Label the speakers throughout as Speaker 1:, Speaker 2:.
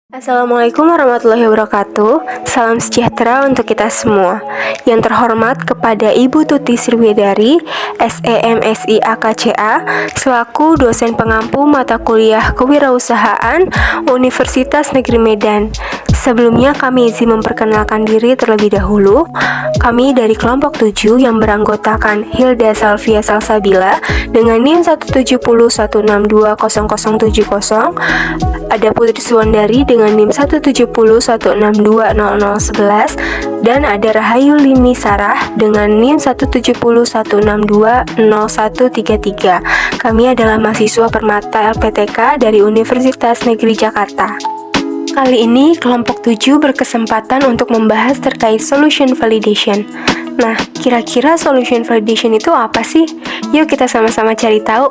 Speaker 1: Assalamualaikum warahmatullahi wabarakatuh. Salam sejahtera untuk kita semua. Yang terhormat kepada Ibu Tuti Sriwedari, SEMSI AKCA, selaku dosen pengampu mata kuliah Kewirausahaan Universitas Negeri Medan. Sebelumnya kami izin memperkenalkan diri terlebih dahulu. Kami dari kelompok 7 yang beranggotakan Hilda Salvia Salsabila dengan NIM 17016200070, ada Putri Suwandari dengan NIM 17016200011, dan ada Rahayu Lini Sarah dengan NIM 17016200133. Kami adalah mahasiswa Permata LPTK dari Universitas Negeri Jakarta. Kali ini kelompok 7 berkesempatan untuk membahas terkait solution validation. Nah, kira-kira solution validation itu apa sih? Yuk kita sama-sama cari tahu.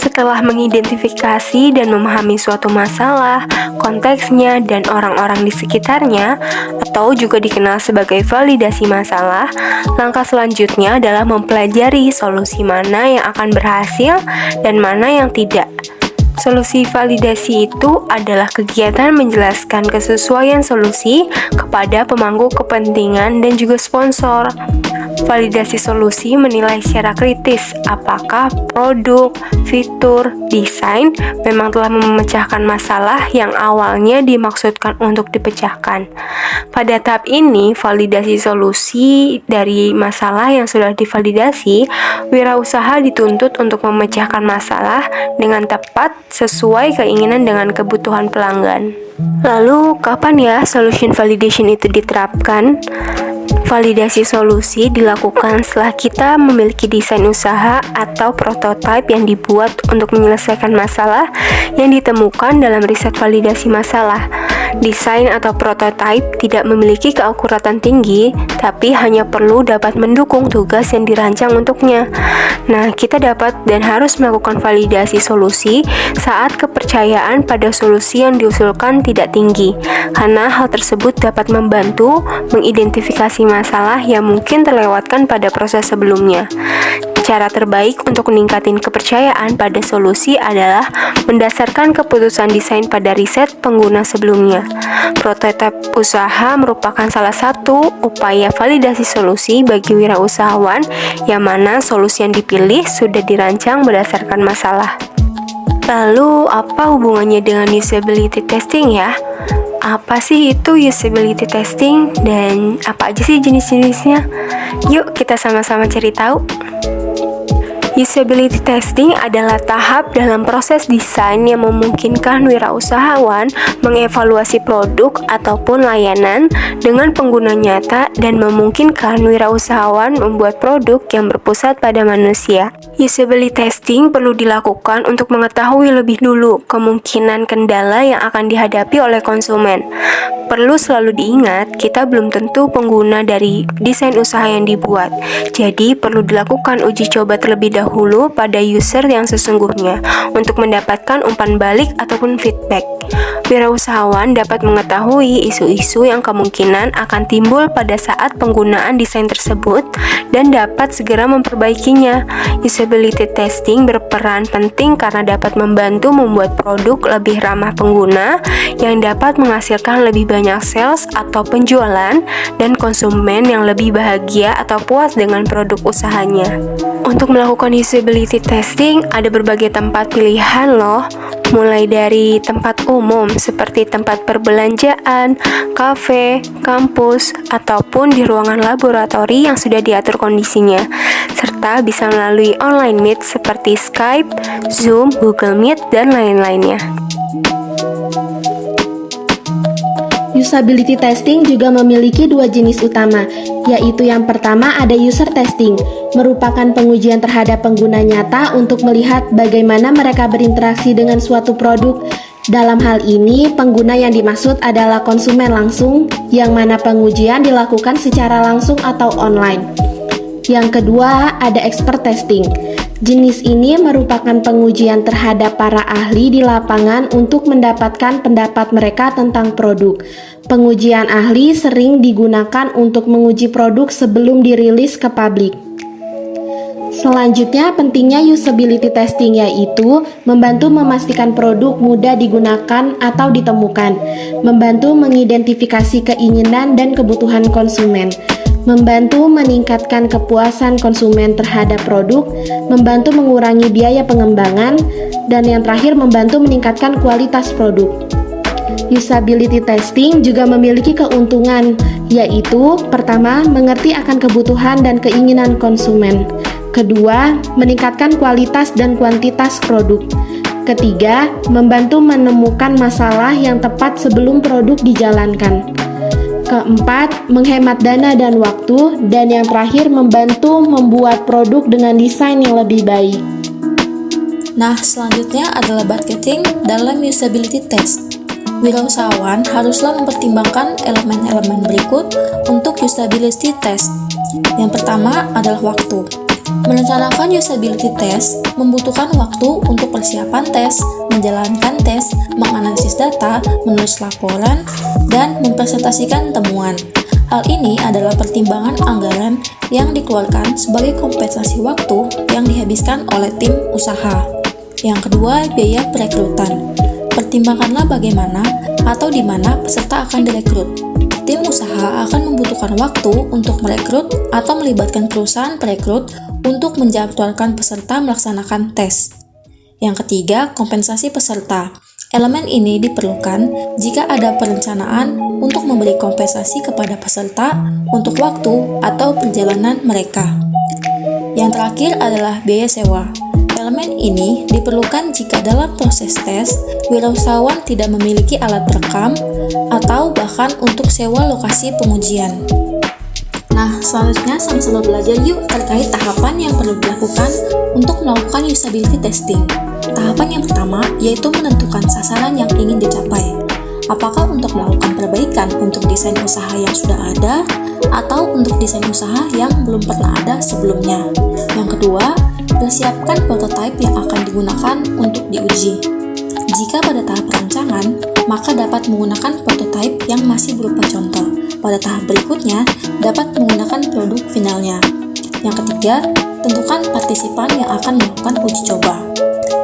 Speaker 1: Setelah mengidentifikasi dan memahami suatu masalah, konteksnya, dan orang-orang di sekitarnya, atau juga dikenal sebagai validasi masalah, langkah selanjutnya adalah mempelajari solusi mana yang akan berhasil dan mana yang tidak. Solusi validasi itu adalah kegiatan menjelaskan kesesuaian solusi kepada pemangku kepentingan dan juga sponsor. Validasi solusi menilai secara kritis apakah produk, fitur, desain memang telah memecahkan masalah yang awalnya dimaksudkan untuk dipecahkan. Pada tahap ini, validasi solusi dari masalah yang sudah divalidasi, wirausaha dituntut untuk memecahkan masalah dengan tepat sesuai keinginan dengan kebutuhan pelanggan. Lalu, kapan ya solution validation itu diterapkan? Validasi solusi dilakukan setelah kita memiliki desain usaha atau prototipe yang dibuat untuk menyelesaikan masalah yang ditemukan dalam riset validasi masalah. Desain atau prototipe tidak memiliki keakuratan tinggi, tapi hanya perlu dapat mendukung tugas yang dirancang untuknya. Nah, kita dapat dan harus melakukan validasi solusi saat kepercayaan pada solusi yang diusulkan tidak tinggi, karena hal tersebut dapat membantu mengidentifikasi masalah yang mungkin terlewatkan pada proses sebelumnya. Cara terbaik untuk meningkatkan kepercayaan pada solusi adalah mendasarkan keputusan desain pada riset pengguna sebelumnya. Prototipe usaha merupakan salah satu upaya validasi solusi bagi wirausahawan yang mana solusi yang dipilih sudah dirancang berdasarkan masalah. Lalu, apa hubungannya dengan usability testing ya? Apa sih itu usability testing dan apa aja sih jenis-jenisnya? Yuk kita sama-sama cari tahu. Usability testing adalah tahap dalam proses desain yang memungkinkan wirausahawan mengevaluasi produk ataupun layanan dengan pengguna nyata dan memungkinkan wirausahawan membuat produk yang berpusat pada manusia. Usability testing perlu dilakukan untuk mengetahui lebih dulu kemungkinan kendala yang akan dihadapi oleh konsumen. Perlu selalu diingat, kita belum tentu pengguna dari desain usaha yang dibuat. Jadi, perlu dilakukan uji coba terlebih dahulu pada user yang sesungguhnya untuk mendapatkan umpan balik ataupun feedback. Wirausahawan dapat mengetahui isu-isu yang kemungkinan akan timbul pada saat penggunaan desain tersebut dan dapat segera memperbaikinya. Usability testing berperan penting karena dapat membantu membuat produk lebih ramah pengguna yang dapat menghasilkan lebih banyak sales atau penjualan dan konsumen yang lebih bahagia atau puas dengan produk usahanya. Untuk melakukan usability testing ada berbagai tempat pilihan loh, mulai dari tempat umum seperti tempat perbelanjaan, kafe, kampus, ataupun di ruangan laboratori yang sudah diatur kondisinya, serta bisa melalui online meet seperti Skype, Zoom, Google Meet, dan lain-lainnya.
Speaker 2: Usability testing juga memiliki dua jenis utama, yaitu yang pertama ada user testing, merupakan pengujian terhadap pengguna nyata untuk melihat bagaimana mereka berinteraksi dengan suatu produk. Dalam hal ini, pengguna yang dimaksud adalah konsumen langsung, yang mana pengujian dilakukan secara langsung atau online. Yang kedua, ada expert testing. Jenis ini merupakan pengujian terhadap para ahli di lapangan untuk mendapatkan pendapat mereka tentang produk. Pengujian ahli sering digunakan untuk menguji produk sebelum dirilis ke publik. Selanjutnya, pentingnya usability testing yaitu membantu memastikan produk mudah digunakan atau ditemukan, membantu mengidentifikasi keinginan dan kebutuhan konsumen, membantu meningkatkan kepuasan konsumen terhadap produk, membantu mengurangi biaya pengembangan, dan yang terakhir membantu meningkatkan kualitas produk. Usability testing juga memiliki keuntungan, yaitu pertama, mengerti akan kebutuhan dan keinginan konsumen. Kedua, meningkatkan kualitas dan kuantitas produk. Ketiga, membantu menemukan masalah yang tepat sebelum produk dijalankan. Keempat, menghemat dana dan waktu. Dan yang terakhir, membantu membuat produk dengan desain yang lebih baik.
Speaker 3: Nah, selanjutnya adalah budgeting dalam usability test. Wirausahawan haruslah mempertimbangkan elemen-elemen berikut untuk usability test. Yang pertama adalah waktu. Merencanakan usability test membutuhkan waktu untuk persiapan tes, menjalankan tes, menganalisis data, menulis laporan, dan mempresentasikan temuan. Hal ini adalah pertimbangan anggaran yang dikeluarkan sebagai kompensasi waktu yang dihabiskan oleh tim usaha. Yang kedua, biaya perekrutan. Pertimbangkanlah bagaimana atau di mana peserta akan direkrut. Tim usaha akan membutuhkan waktu untuk merekrut atau melibatkan perusahaan perekrut untuk menjadwalkan peserta melaksanakan tes. Yang ketiga, kompensasi peserta. Elemen ini diperlukan jika ada perencanaan untuk memberi kompensasi kepada peserta untuk waktu atau perjalanan mereka. Yang terakhir adalah biaya sewa. Elemen ini diperlukan jika dalam proses tes, wirausahawan tidak memiliki alat perekam atau bahkan untuk sewa lokasi pengujian. Nah, selanjutnya sama-sama belajar yuk terkait tahapan yang perlu dilakukan untuk melakukan usability testing. Tahapan yang pertama yaitu menentukan sasaran yang ingin dicapai. Apakah untuk melakukan perbaikan untuk desain usaha yang sudah ada atau untuk desain usaha yang belum pernah ada sebelumnya. Yang kedua, persiapkan prototipe yang akan digunakan untuk diuji. Jika pada tahap perancangan, maka dapat menggunakan prototipe yang masih berupa contoh. Pada tahap berikutnya, dapat menggunakan produk finalnya. Yang ketiga, tentukan partisipan yang akan melakukan uji coba.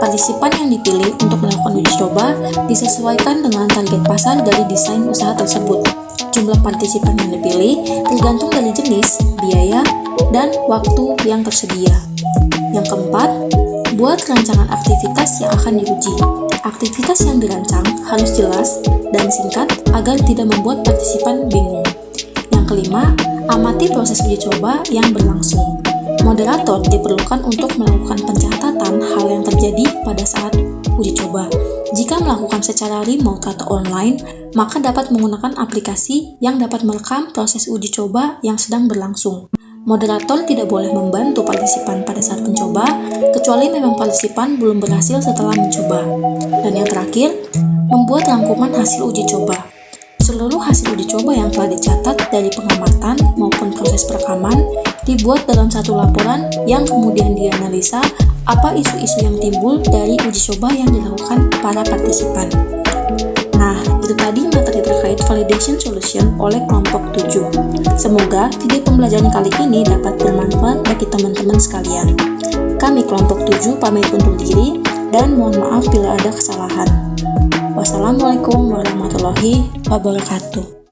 Speaker 3: Partisipan yang dipilih untuk melakukan uji coba disesuaikan dengan target pasar dari desain usaha tersebut. Jumlah partisipan yang dipilih tergantung dari jenis, biaya, dan waktu yang tersedia. Yang keempat, buat rancangan aktivitas yang akan diuji. Aktivitas yang dirancang harus jelas dan singkat agar tidak membuat partisipan bingung. Yang kelima, amati proses uji coba yang berlangsung. Moderator diperlukan untuk melakukan pencatatan hal yang terjadi pada saat uji coba. Jika melakukan secara remote atau online, maka dapat menggunakan aplikasi yang dapat merekam proses uji coba yang sedang berlangsung. Moderator tidak boleh membantu partisipan pada saat mencoba, kecuali memang partisipan belum berhasil setelah mencoba. Dan yang terakhir, membuat rangkuman hasil uji coba. Seluruh hasil uji coba yang telah dicatat dari pengamatan maupun proses perekaman dibuat dalam satu laporan yang kemudian dianalisa apa isu-isu yang timbul dari uji coba yang dilakukan para partisipan. Nah, itu tadi materi terkait validation solution oleh kelompok 7. Semoga video pembelajaran kali ini dapat bermanfaat bagi teman-teman sekalian. Kami kelompok 7 pamit undur diri dan mohon maaf bila ada kesalahan. Wassalamualaikum warahmatullahi wabarakatuh.